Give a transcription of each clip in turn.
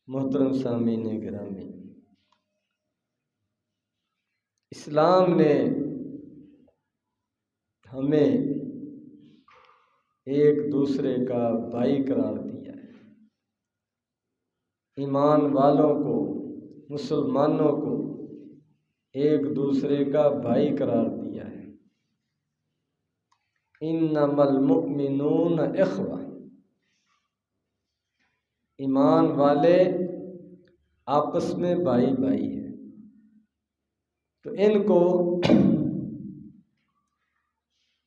محترم سامعین گرامی، اسلام نے ہمیں ایک دوسرے کا بھائی قرار دیا ہے۔ ایمان والوں کو، مسلمانوں کو ایک دوسرے کا بھائی قرار دیا ہے۔ انما المؤمنون اخوہ، ایمان والے آپس میں بھائی بھائی ہیں، تو ان کو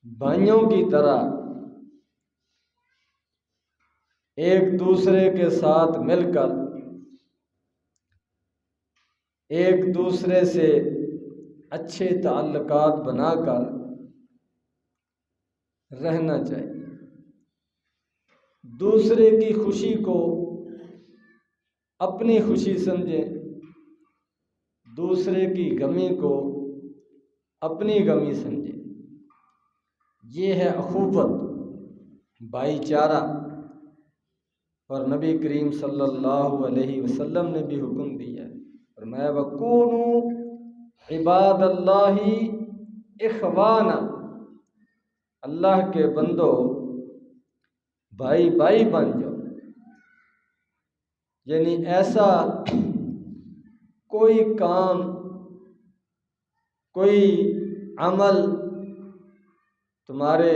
بھائیوں کی طرح ایک دوسرے کے ساتھ مل کر ایک دوسرے سے اچھے تعلقات بنا کر رہنا چاہیے۔ دوسرے کی خوشی کو اپنی خوشی سمجھیں، دوسرے کی غمی کو اپنی غمی سمجھیں۔ یہ ہے اخوت، بھائی چارہ، اور نبی کریم صلی اللہ علیہ وسلم نے بھی حکم دیا ہے، فرمایا وَكُونُوا عِبَادَ اللَّهِ اِخْوَانًا، اللہ کے بندو بھائی بھائی بن جاؤ۔ یعنی ایسا کوئی کام، کوئی عمل تمہارے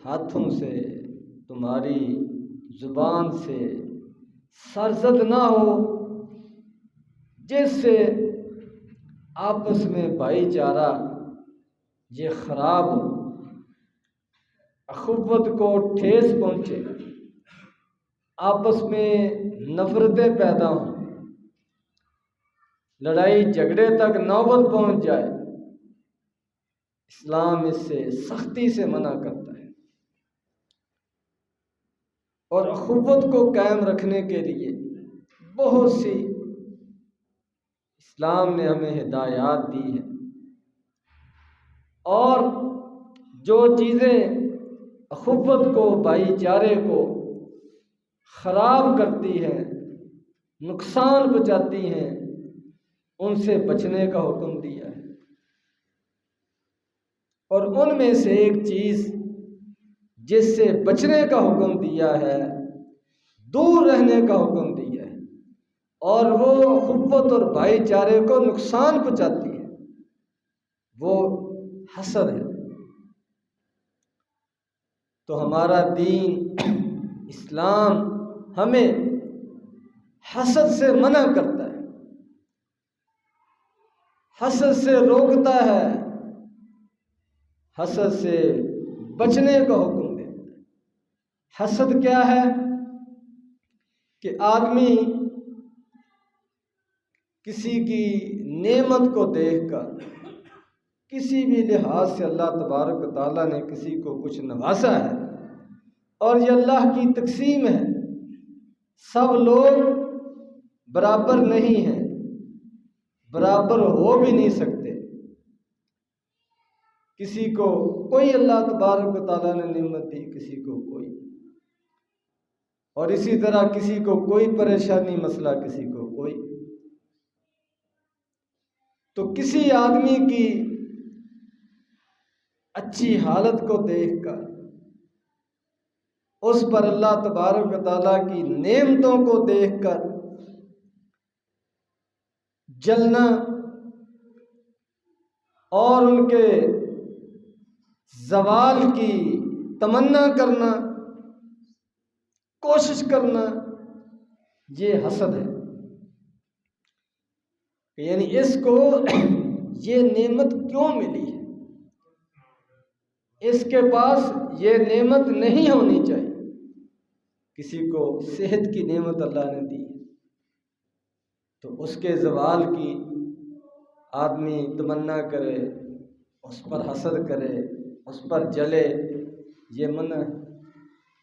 ہاتھوں سے، تمہاری زبان سے سرزد نہ ہو جس سے آپس میں بھائی چارہ یہ خراب ہو، اخوت کو ٹھیس پہنچے، آپس میں نفرتیں پیدا ہوں، لڑائی جھگڑے تک نوبت پہنچ جائے، اسلام اس سے سختی سے منع کرتا ہے۔ اور اخوت کو قائم رکھنے کے لیے بہت سی اسلام نے ہمیں ہدایات دی ہیں، اور جو چیزیں اخوت کو، بھائی چارے کو خراب کرتی ہیں، نقصان پہنچاتی ہیں، ان سے بچنے کا حکم دیا ہے۔ اور ان میں سے ایک چیز جس سے بچنے کا حکم دیا ہے، دور رہنے کا حکم دیا ہے، اور وہ اخوت اور بھائی چارے کو نقصان پہنچاتی ہے، وہ حسد ہے۔ تو ہمارا دین اسلام ہمیں حسد سے منع کرتا ہے، حسد سے روکتا ہے، حسد سے بچنے کا حکم دیتا ہے۔ حسد کیا ہے؟ کہ آدمی کسی کی نعمت کو دیکھ کر، کسی بھی لحاظ سے اللہ تبارک و تعالیٰ نے کسی کو کچھ نوازا ہے، اور یہ اللہ کی تقسیم ہے، سب لوگ برابر نہیں ہیں، برابر ہو بھی نہیں سکتے۔ کسی کو کوئی اللہ تبارک و تعالیٰ نے نعمت دی، کسی کو کوئی، اور اسی طرح کسی کو کوئی پریشانی، مسئلہ کسی کو کوئی۔ تو کسی آدمی کی اچھی حالت کو دیکھ کر، اس پر اللہ تبارک و تعالیٰ کی نعمتوں کو دیکھ کر جلنا، اور ان کے زوال کی تمنا کرنا، کوشش کرنا، یہ حسد ہے۔ یعنی اس کو یہ نعمت کیوں ملی ہے، اس کے پاس یہ نعمت نہیں ہونی چاہیے۔ کسی کو صحت کی نعمت اللہ نے دی تو اس کے زوال کی آدمی تمنا کرے، اس پر حسد کرے، اس پر جلے، یہ منع ہے۔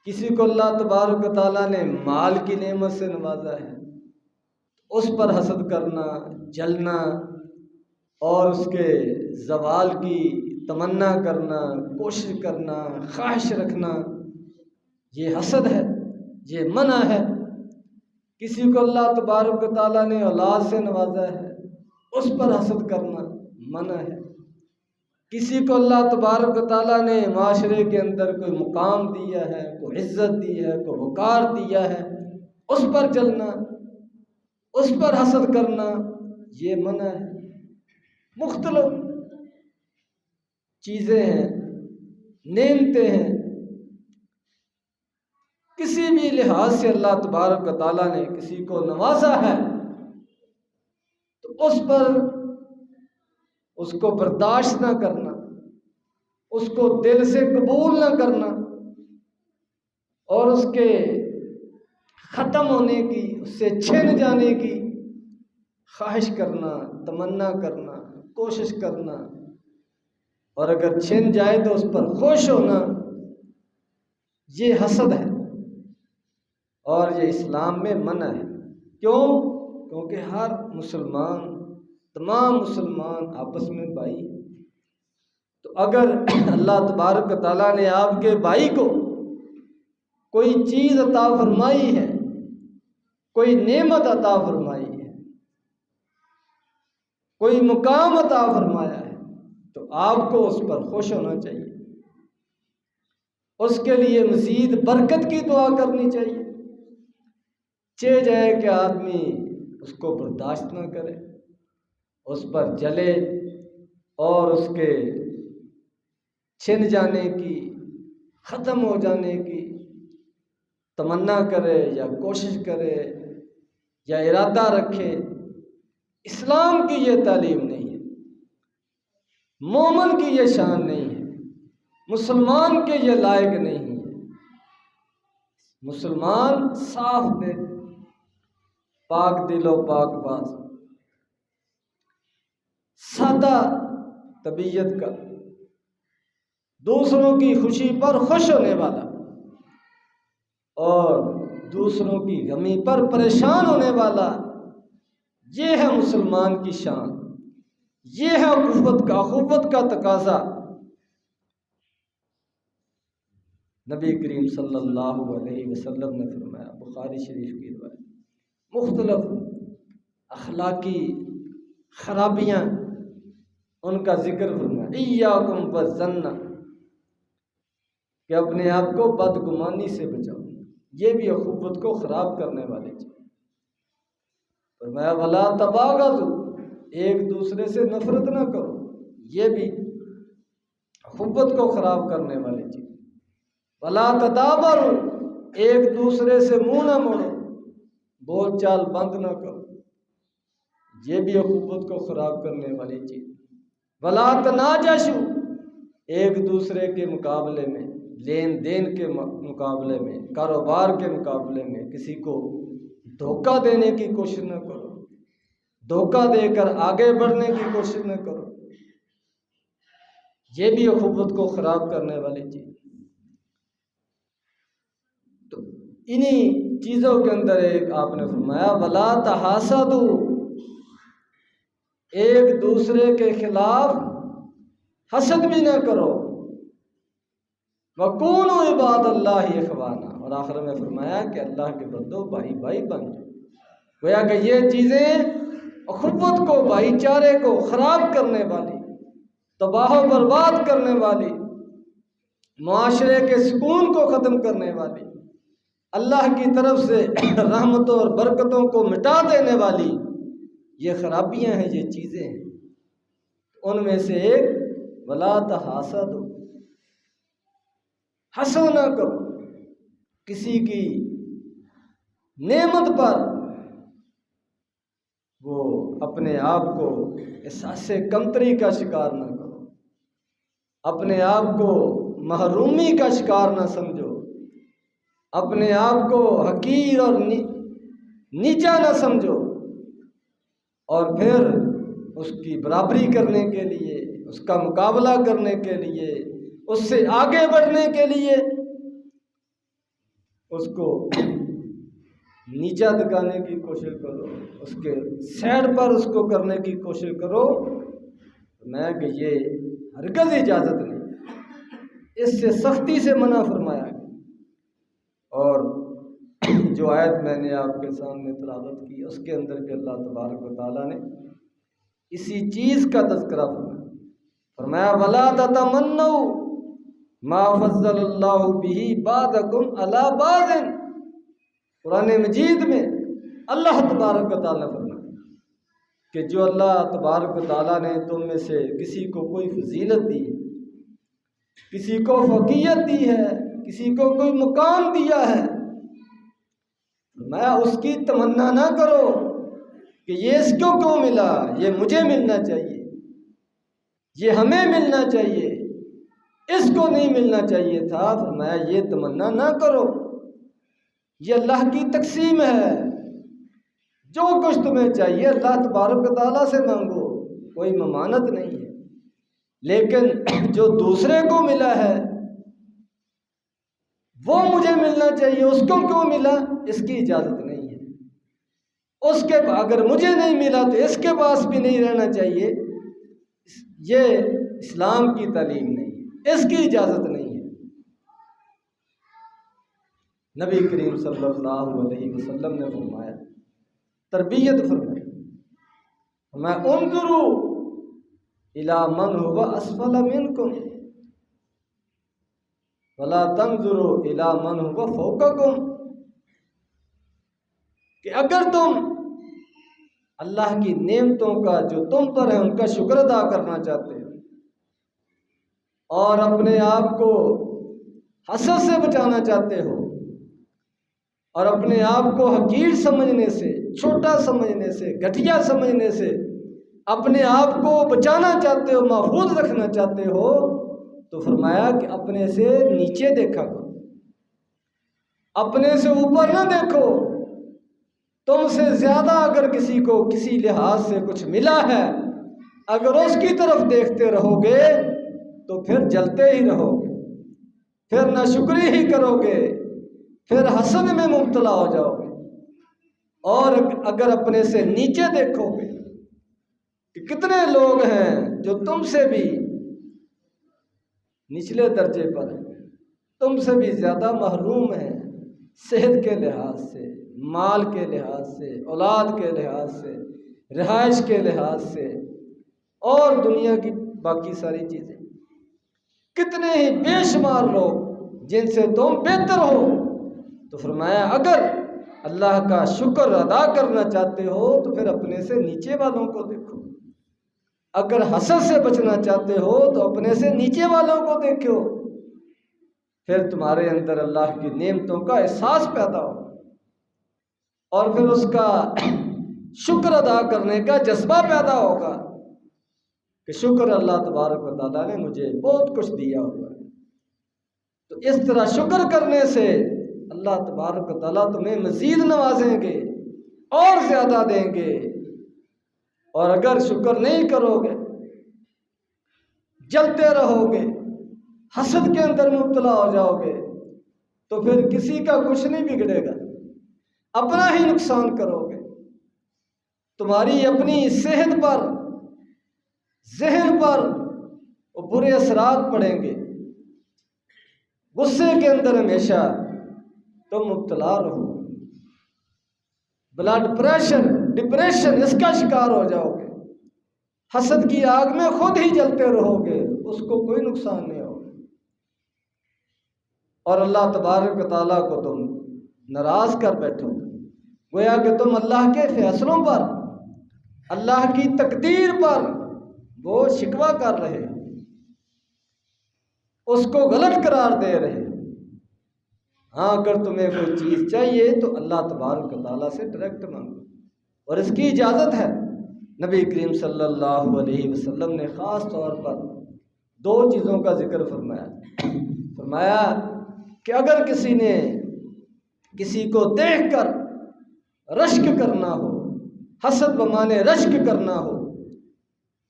کسی کو اللہ تبارک و تعالیٰ نے مال کی نعمت سے نوازا ہے، اس پر حسد کرنا، جلنا، اور اس کے زوال کی تمنا کرنا، کوشش کرنا، خواہش رکھنا، یہ حسد ہے، یہ منع ہے۔ کسی کو اللہ تبارک و تعالیٰ نے اولاد سے نوازا ہے اس پر حسد کرنا منع ہے۔ کسی کو اللہ تبارک و تعالیٰ نے معاشرے کے اندر کوئی مقام دیا ہے، کوئی عزت دی ہے، کوئی وقار دیا ہے، اس پر چلنا، اس پر حسد کرنا یہ منع ہے۔ مختلف چیزیں ہیں، نعمتیں ہیں، کسی بھی لحاظ سے اللہ تبارک و تعالیٰ نے کسی کو نوازا ہے تو اس پر اس کو برداشت نہ کرنا، اس کو دل سے قبول نہ کرنا اور اس کے ختم ہونے کی، اس سے چھن جانے کی خواہش کرنا، تمنا کرنا، کوشش کرنا، اور اگر چھن جائے تو اس پر خوش ہونا، یہ حسد ہے اور یہ اسلام میں منع ہے۔ کیوں؟ کیونکہ ہر مسلمان، تمام مسلمان آپس میں بھائی ہیں۔ تو اگر اللہ تبارک و تعالیٰ نے آپ کے بھائی کو کوئی چیز عطا فرمائی ہے، کوئی نعمت عطا فرمائی ہے، کوئی مقام عطا فرمایا ہے، تو آپ کو اس پر خوش ہونا چاہیے، اس کے لیے مزید برکت کی دعا کرنی چاہیے۔ چہ جائے کہ آدمی اس کو برداشت نہ کرے، اس پر جلے اور اس کے چھن جانے کی، ختم ہو جانے کی تمنا کرے یا کوشش کرے یا ارادہ رکھے، اسلام کی یہ تعلیم نہیں ہے، مومن کی یہ شان نہیں ہے، مسلمان کے یہ لائق نہیں ہے۔ مسلمان صاف دل، پاک دل و پاک باز، سادہ طبیعت کا، دوسروں کی خوشی پر خوش ہونے والا اور دوسروں کی غمی پر پریشان ہونے والا، یہ ہے مسلمان کی شان، یہ ہے اخوت کا تقاضا۔ نبی کریم صلی اللہ علیہ وسلم نے فرمایا، بخاری شریف کی روایت، مختلف اخلاقی خرابیاں ان کا ذکر فرمایا، ایاکم والظن، کہ اپنے آپ کو بدگمانی سے بچاؤ، یہ بھی اخوت کو خراب کرنے والی چیز۔ فرمایا ولا تباغضوا، ایک دوسرے سے نفرت نہ کرو، یہ بھی اخوت کو خراب کرنے والی چیز۔ ولا تدابروا، ایک دوسرے سے منہ نہ موڑو، بول چال بند نہ کرو، یہ بھی اخوت کو خراب کرنے والی چیز۔ ولا تناجشوا، ایک دوسرے کے مقابلے میں، لین دین کے مقابلے میں، کاروبار کے مقابلے میں کسی کو دھوکہ دینے کی کوشش نہ کرو، دھوکہ دے کر آگے بڑھنے کی کوشش نہ کرو، یہ بھی اخوت کو خراب کرنے والی چیز۔ تو انہی چیزوں کے اندر ایک آپ نے فرمایا ولا تحاسدوا، ایک دوسرے کے خلاف حسد بھی نہ کرو، وَكُونُوا عِبَادَ اللَّهِ إِخْوَانًا، اور آخر میں فرمایا کہ اللہ کے بندو بھائی بھائی بن جاؤ۔ گویا کہ یہ چیزیں اخوت کو، بھائی چارے کو خراب کرنے والی، تباہ و برباد کرنے والی، معاشرے کے سکون کو ختم کرنے والی، اللہ کی طرف سے رحمتوں اور برکتوں کو مٹا دینے والی یہ خرابیاں ہیں، یہ چیزیں ہیں۔ ان میں سے ایک ولا تحاسدوا، حسد نہ کرو، کسی کی نعمت پر وہ اپنے آپ کو احساس کمتری کا شکار نہ کرو، اپنے آپ کو محرومی کا شکار نہ سمجھو، اپنے آپ کو حقیر اور نیچا نہ سمجھو، اور پھر اس کی برابری کرنے کے لیے، اس کا مقابلہ کرنے کے لیے، اس سے آگے بڑھنے کے لیے اس کو نیچا دکھانے کی کوشش کرو، اس کے سائڈ پر اس کو کرنے کی کوشش کرو، میں کہ یہ ہرگز اجازت نہیں، اس سے سختی سے منع فرمایا گیا۔ اور جو آیت میں نے آپ کے سامنے تلاوت کی اس کے اندر بھی اللہ تبارک و تعالیٰ نے اسی چیز کا تذکرہ فرمایا وَلَا تَتَمَنَّوْا مَا فَضَّلَ اللَّهُ بِهِ بَعْضَكُمْ عَلَىٰ بَعْضٍ۔ قرآن مجید میں اللہ تبارک و تعالیٰ نے فرمایا کہ جو اللہ تبارک و تعالیٰ نے تم میں سے کسی کو کوئی فضیلت دی ہے، کسی کو فوقیت دی ہے، کسی کو کوئی مقام دیا ہے، میں اس کی تمنا نہ کرو کہ یہ اس کو کیوں ملا، یہ مجھے ملنا چاہیے، یہ ہمیں ملنا چاہیے، اس کو نہیں ملنا چاہیے تھا۔ فرمایا یہ تمنا نہ کرو، یہ اللہ کی تقسیم ہے، جو کچھ تمہیں چاہیے اللہ تبارک و تعالیٰ سے مانگو، کوئی ممانت نہیں ہے۔ لیکن جو دوسرے کو ملا ہے وہ مجھے ملنا چاہیے، اس کو کیوں ملا، اس کی اجازت نہیں ہے۔ اس کے اگر مجھے نہیں ملا تو اس کے پاس بھی نہیں رہنا چاہیے، یہ اسلام کی تعلیم نہیں ہے، اس کی اجازت نہیں ہے۔ نبی کریم صلی اللہ علیہ وسلم نے فرمایا، تربیت فرمائی، میں انظروا الی من هو اسفل منکم ولا تنظروا الی من هو فوقکم، کہ اگر تم اللہ کی نعمتوں کا جو تم پر ہے ان کا شکر ادا کرنا چاہتے ہو اور اپنے آپ کو حسد سے بچانا چاہتے ہو اور اپنے آپ کو حقیر سمجھنے سے، چھوٹا سمجھنے سے، گھٹیا سمجھنے سے اپنے آپ کو بچانا چاہتے ہو، محفوظ رکھنا چاہتے ہو، تو فرمایا کہ اپنے سے نیچے دیکھا کرو، اپنے سے اوپر نہ دیکھو۔ تم سے زیادہ اگر کسی کو کسی لحاظ سے کچھ ملا ہے، اگر اس کی طرف دیکھتے رہو گے تو پھر جلتے ہی رہو گے، پھر ناشکری ہی کرو گے، پھر حسد میں مبتلا ہو جاؤ گے۔ اور اگر اپنے سے نیچے دیکھو گے کہ کتنے لوگ ہیں جو تم سے بھی نچلے درجے پر ہیں، تم سے بھی زیادہ محروم ہیں، صحت کے لحاظ سے، مال کے لحاظ سے، اولاد کے لحاظ سے، رہائش کے لحاظ سے اور دنیا کی باقی ساری چیزیں، کتنے ہی بے شمار لوگ جن سے تم بہتر ہو۔ تو فرمایا اگر اللہ کا شکر ادا کرنا چاہتے ہو تو پھر اپنے سے نیچے والوں کو دیکھو، اگر حسد سے بچنا چاہتے ہو تو اپنے سے نیچے والوں کو دیکھو، پھر تمہارے اندر اللہ کی نعمتوں کا احساس پیدا ہو اور پھر اس کا شکر ادا کرنے کا جذبہ پیدا ہوگا کہ شکر اللہ تبارک و تعالیٰ نے مجھے بہت کچھ دیا ہوا ہے۔ تو اس طرح شکر کرنے سے اللہ تبارک و تعالیٰ تمہیں مزید نوازیں گے اور زیادہ دیں گے، اور اگر شکر نہیں کرو گے، جلتے رہو گے، حسد کے اندر مبتلا ہو جاؤ گے، تو پھر کسی کا کچھ نہیں بگڑے گا، اپنا ہی نقصان کرو گے۔ تمہاری اپنی صحت پر، ذہن پر وہ برے اثرات پڑیں گے، غصے کے اندر ہمیشہ تم مبتلا رہو، بلڈ پریشر، ڈپریشن، اس کا شکار ہو جاؤ گے، حسد کی آگ میں خود ہی جلتے رہو گے، اس کو کوئی نقصان نہیں ہوگا، اور اللہ تبارک و تعالیٰ کو تم ناراض کر بیٹھو گے، گویا کہ تم اللہ کے فیصلوں پر، اللہ کی تقدیر پر وہ شکوہ کر رہے ہو، اس کو غلط قرار دے رہے ہو۔ ہاں اگر تمہیں کوئی چیز چاہیے تو اللہ تبارک و تعالیٰ سے ڈائریکٹ مانگو، اور اس کی اجازت ہے۔ نبی کریم صلی اللہ علیہ وسلم نے خاص طور پر دو چیزوں کا ذکر فرمایا کہ اگر کسی نے کسی کو دیکھ کر رشک کرنا ہو، حسد بمانے رشک کرنا ہو،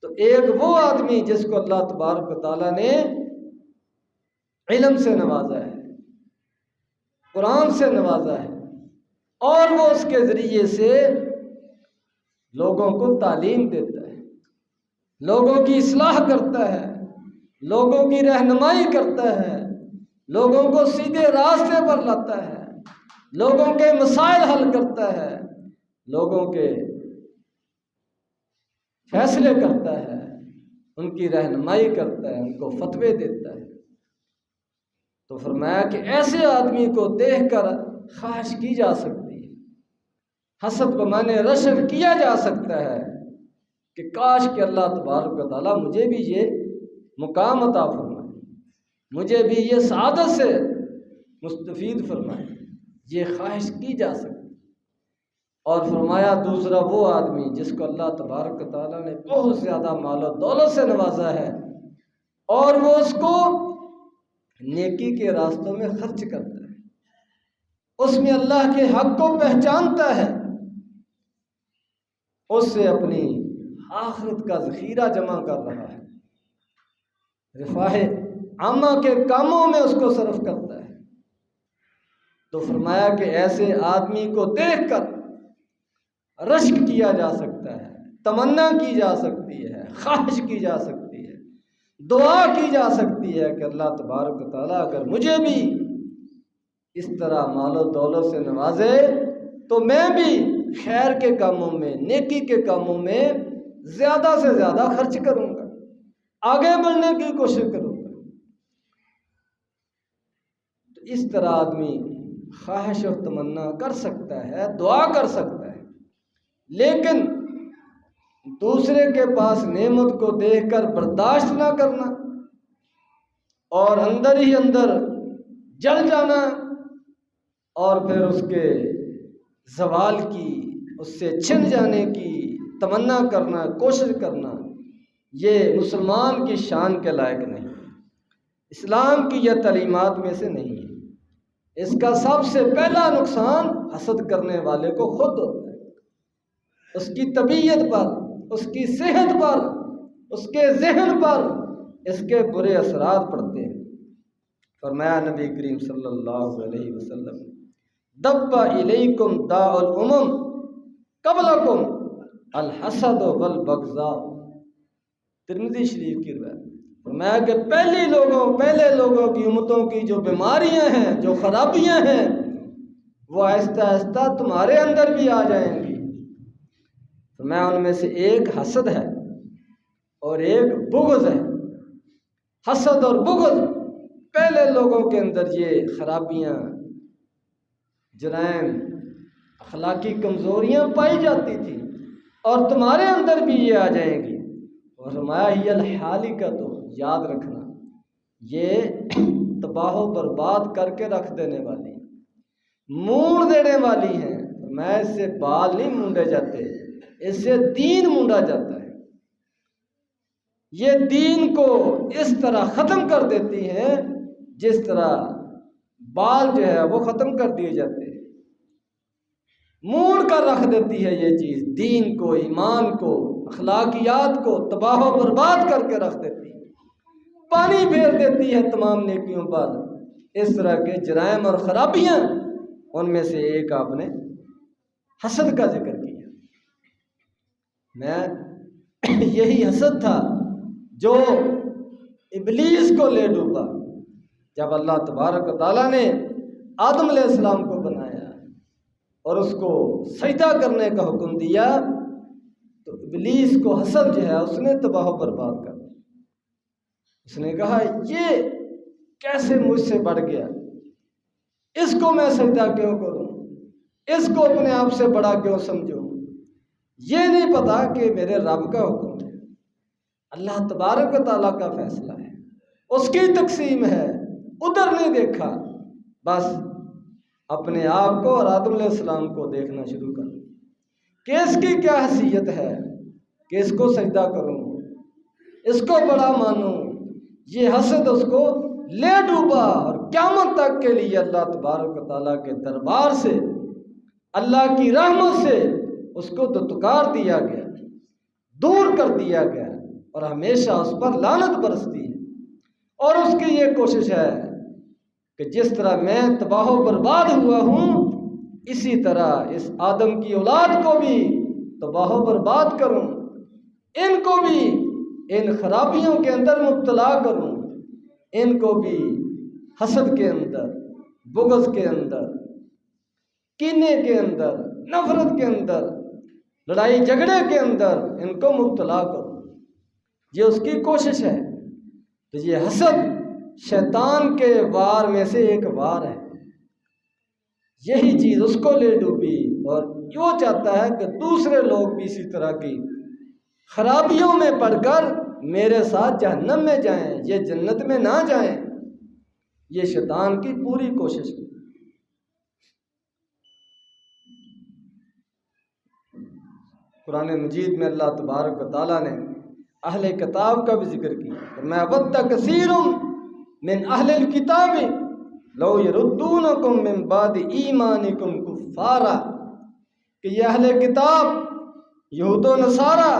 تو ایک وہ آدمی جس کو اللہ تبارک و تعالیٰ نے علم سے نوازا ہے، قرآن سے نوازا ہے، اور وہ اس کے ذریعے سے لوگوں کو تعلیم دیتا ہے، لوگوں کی اصلاح کرتا ہے، لوگوں کی رہنمائی کرتا ہے، لوگوں کو سیدھے راستے پر لاتا ہے، لوگوں کے مسائل حل کرتا ہے، لوگوں کے فیصلے کرتا ہے، ان کی رہنمائی کرتا ہے، ان کو فتوے دیتا ہے۔ تو فرمایا کہ ایسے آدمی کو دیکھ کر خواہش کی جا سکتی ہے، حسد بمانے رشک کیا جا سکتا ہے کہ کاش کہ اللہ تبارک و تعالیٰ مجھے بھی یہ مقام عطا فرمائے، مجھے بھی یہ سعادت سے مستفید فرمائے، یہ خواہش کی جا سکتی۔ اور فرمایا دوسرا وہ آدمی جس کو اللہ تبارک و تعالیٰ نے بہت زیادہ مال و دولت سے نوازا ہے اور وہ اس کو نیکی کے راستوں میں خرچ کرتا ہے، اس میں اللہ کے حق کو پہچانتا ہے، اس سے اپنی آخرت کا ذخیرہ جمع کر رہا ہے، رفاہ عامہ کے کاموں میں اس کو صرف کرتا ہے۔ تو فرمایا کہ ایسے آدمی کو دیکھ کر رشک کیا جا سکتا ہے، تمنا کی جا سکتی ہے، خواہش کی جا سکتی ہے، دعا کی جا سکتی ہے کہ اللہ تبارک و تعالیٰ اگر مجھے بھی اس طرح مال و دولت سے نوازے تو میں بھی خیر کے کاموں میں، نیکی کے کاموں میں زیادہ سے زیادہ خرچ کروں گا، آگے بڑھنے کی کوشش کروں گا۔ تو اس طرح آدمی خواہش اور تمنا کر سکتا ہے، دعا کر سکتا ہے، لیکن دوسرے کے پاس نعمت کو دیکھ کر برداشت نہ کرنا اور اندر ہی اندر جل جانا اور پھر اس کے زوال کی، اس سے چھن جانے کی تمنا کرنا، کوشش کرنا، یہ مسلمان کی شان کے لائق نہیں، اسلام کی یہ تعلیمات میں سے نہیں ہے۔ اس کا سب سے پہلا نقصان حسد کرنے والے کو خود ہوتا ہے، اس کی طبیعت پر، اس کی صحت پر، اس کے ذہن پر اس کے برے اثرات پڑتے ہیں۔ فرمایا نبی کریم صلی اللہ علیہ وسلم، دب الیکم داء الامم قبلکم الحسد والبغضاء، ترمذی شریف کی روایت۔ فرمایا کہ پہلے لوگوں کی امتوں کی جو بیماریاں ہیں، جو خرابیاں ہیں، وہ آہستہ آہستہ تمہارے اندر بھی آ جائیں گی۔ فرمایا ان میں سے ایک حسد ہے اور ایک بغض ہے۔ حسد اور بغض، پہلے لوگوں کے اندر یہ خرابیاں، جرائم، اخلاقی کمزوریاں پائی جاتی تھی اور تمہارے اندر بھی یہ آ جائیں گی۔ اور فرمایا ہی الحالکۃ، یاد رکھنا یہ تباہ و برباد کر کے رکھ دینے والی، مونڈ دینے والی ہیں۔ میں اس سے بال نہیں مونڈے جاتے، اس سے دین مونڈا جاتا ہے۔ یہ دین کو اس طرح ختم کر دیتی ہیں جس طرح بال جو ہے وہ ختم کر دیے جاتے ہیں، مونڈ کر رکھ دیتی ہے یہ چیز، دین کو، ایمان کو، اخلاقیات کو تباہ و برباد کر کے رکھ دیتی ہے، پانی پھیر دیتی ہے تمام نیکیوں پر۔ اس طرح کے جرائم اور خرابیاں، ان میں سے ایک آپ نے حسد کا ذکر کیا۔ میں یہی حسد تھا جو ابلیس کو لے ڈوبا جب اللہ تبارک و تعالیٰ نے آدم علیہ السلام کو بنایا اور اس کو سجدہ کرنے کا حکم دیا، تو ابلیس کو حسد جو ہے اس نے تباہ و برباد کر دیا۔ اس نے کہا یہ کیسے مجھ سے بڑھ گیا، اس کو میں سجدہ کیوں کروں، اس کو اپنے آپ سے بڑا کیوں سمجھوں، یہ نہیں پتا کہ میرے رب کا حکم ہے، اللہ تبارک و تعالیٰ کا فیصلہ ہے، اس کی تقسیم ہے، ادھر نہیں دیکھا، بس اپنے آپ کو اور آدم علیہ السلام کو دیکھنا شروع کر کہ اس کی کیا حیثیت ہے کہ اس کو سجدہ کروں، اس کو بڑا مانوں۔ یہ حسد اس کو لے ڈوبا اور قیامت تک کے لیے اللہ تبارک و تعالیٰ کے دربار سے، اللہ کی رحمت سے اس کو دتکار دیا گیا، دور کر دیا گیا، اور ہمیشہ اس پر لعنت برستی ہے۔ اور اس کی یہ کوشش ہے کہ جس طرح میں تباہ و برباد ہوا ہوں، اسی طرح اس آدم کی اولاد کو بھی تباہ و برباد کروں، ان کو بھی ان خرابیوں کے اندر مبتلا کروں، ان کو بھی حسد کے اندر، بغض کے اندر، کینے کے اندر، نفرت کے اندر، لڑائی جھگڑے کے اندر ان کو مبتلا کرو، یہ اس کی کوشش ہے۔ تو یہ حسد شیطان کے وار میں سے ایک وار ہے، یہی چیز اس کو لے ڈوبی اور یوں چاہتا ہے کہ دوسرے لوگ بھی اسی طرح کی خرابیوں میں پڑ کر میرے ساتھ جہنم میں جائیں، یہ جنت میں نہ جائیں۔ یہ شیطان کی پوری کوشش ہے۔ قرآن مجید میں اللہ تبارک و تعالیٰ نے اہل کتاب کا بھی ذکر کیا، میں ود کثیر من اہل الکتاب لو یردونکم من بعد ایمانکم کفارا، کہ یہ اہل کتاب یہود و نصارہ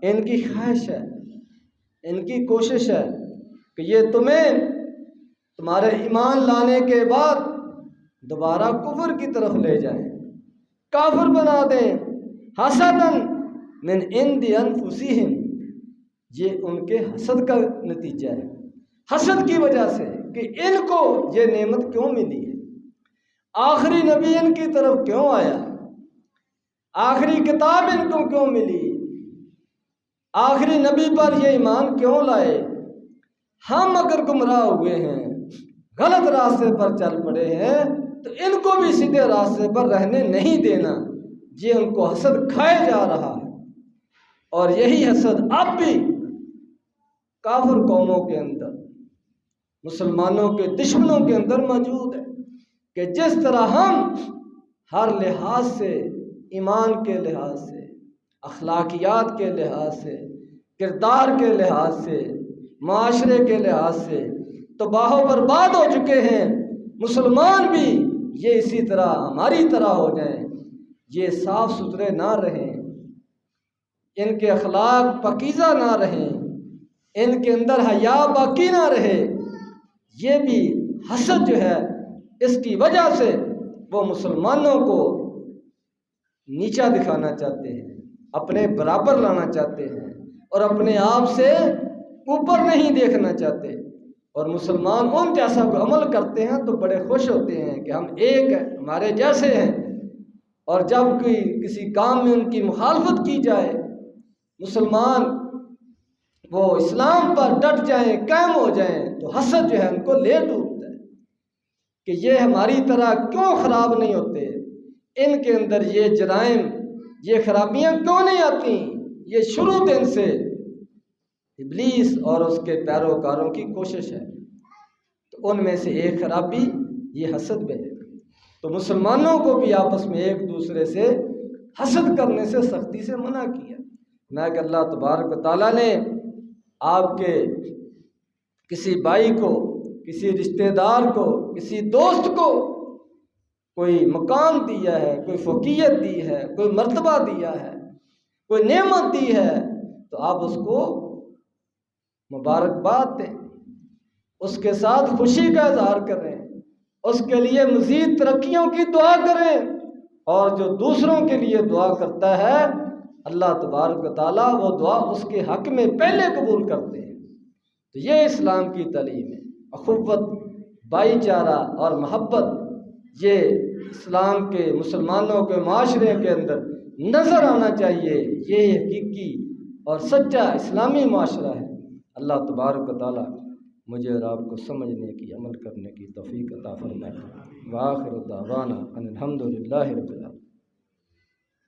ان کی خواہش ہے، ان کی کوشش ہے کہ یہ تمہیں تمہارے ایمان لانے کے بعد دوبارہ کفر کی طرف لے جائیں، کافر بنا دیں، حسداً من عند انفسہم، یہ ان کے حسد کا نتیجہ ہے، حسد کی وجہ سے کہ ان کو یہ نعمت کیوں ملی ہے، آخری نبی ان کی طرف کیوں آیا، آخری کتاب ان کو کیوں ملی، آخری نبی پر یہ ایمان کیوں لائے۔ ہم اگر گمراہ ہوئے ہیں، غلط راستے پر چل پڑے ہیں، تو ان کو بھی سیدھے راستے پر رہنے نہیں دینا، یہ ان کو حسد کھائے جا رہا ہے۔ اور یہی حسد اب بھی کافر قوموں کے اندر، مسلمانوں کے دشمنوں کے اندر موجود ہے، کہ جس طرح ہم ہر لحاظ سے، ایمان کے لحاظ سے، اخلاقیات کے لحاظ سے، کردار کے لحاظ سے، معاشرے کے لحاظ سے تباہ و برباد ہو چکے ہیں، مسلمان بھی یہ اسی طرح ہماری طرح ہو جائیں، یہ صاف ستھرے نہ رہیں، ان کے اخلاق پاکیزہ نہ رہیں، ان کے اندر حیا باقی نہ رہے، یہ بھی حسد جو ہے اس کی وجہ سے وہ مسلمانوں کو نیچا دکھانا چاہتے ہیں، اپنے برابر لانا چاہتے ہیں، اور اپنے آپ سے اوپر نہیں دیکھنا چاہتے، اور مسلمان ان جیسا کو عمل کرتے ہیں تو بڑے خوش ہوتے ہیں کہ ہم ایک ہیں، ہمارے جیسے ہیں، اور جب کوئی کسی کام میں ان کی مخالفت کی جائے، مسلمان وہ اسلام پر ڈٹ جائیں، قائم ہو جائیں، تو حسد جو ہے ان کو لے ڈوبتا ہے کہ یہ ہماری طرح کیوں خراب نہیں ہوتے، ان کے اندر یہ جرائم، یہ خرابیاں کیوں نہیں آتی۔ یہ شروع دن سے ابلیس اور اس کے پیروکاروں کی کوشش ہے، تو ان میں سے ایک خرابی یہ حسد بھی ہے۔ تو مسلمانوں کو بھی آپس میں ایک دوسرے سے حسد کرنے سے سختی سے منع کیا۔ میں کہ اللہ تبارک و تعالیٰ نے آپ کے کسی بھائی کو، کسی رشتہ دار کو، کسی دوست کو کوئی مقام دیا ہے، کوئی فوقیت دی ہے، کوئی مرتبہ دیا ہے، کوئی نعمت دی ہے، تو آپ اس کو مبارکباد دیں، اس کے ساتھ خوشی کا اظہار کریں، اس کے لیے مزید ترقیوں کی دعا کریں، اور جو دوسروں کے لیے دعا کرتا ہے اللہ تبارک و تعالیٰ وہ دعا اس کے حق میں پہلے قبول کرتے ہیں۔ تو یہ اسلام کی تعلیم ہے، اخوت، بھائی چارہ اور محبت، یہ اسلام کے، مسلمانوں کے معاشرے کے اندر نظر آنا چاہیے، یہ حقیقی اور سچا اسلامی معاشرہ ہے۔ اللہ تبارک و تعالیٰ مجھے اور آپ کو سمجھنے کی، عمل کرنے کی توفیق عطا فرمائے۔ وآخر دعوانا ان الحمد للہ رب العالمین۔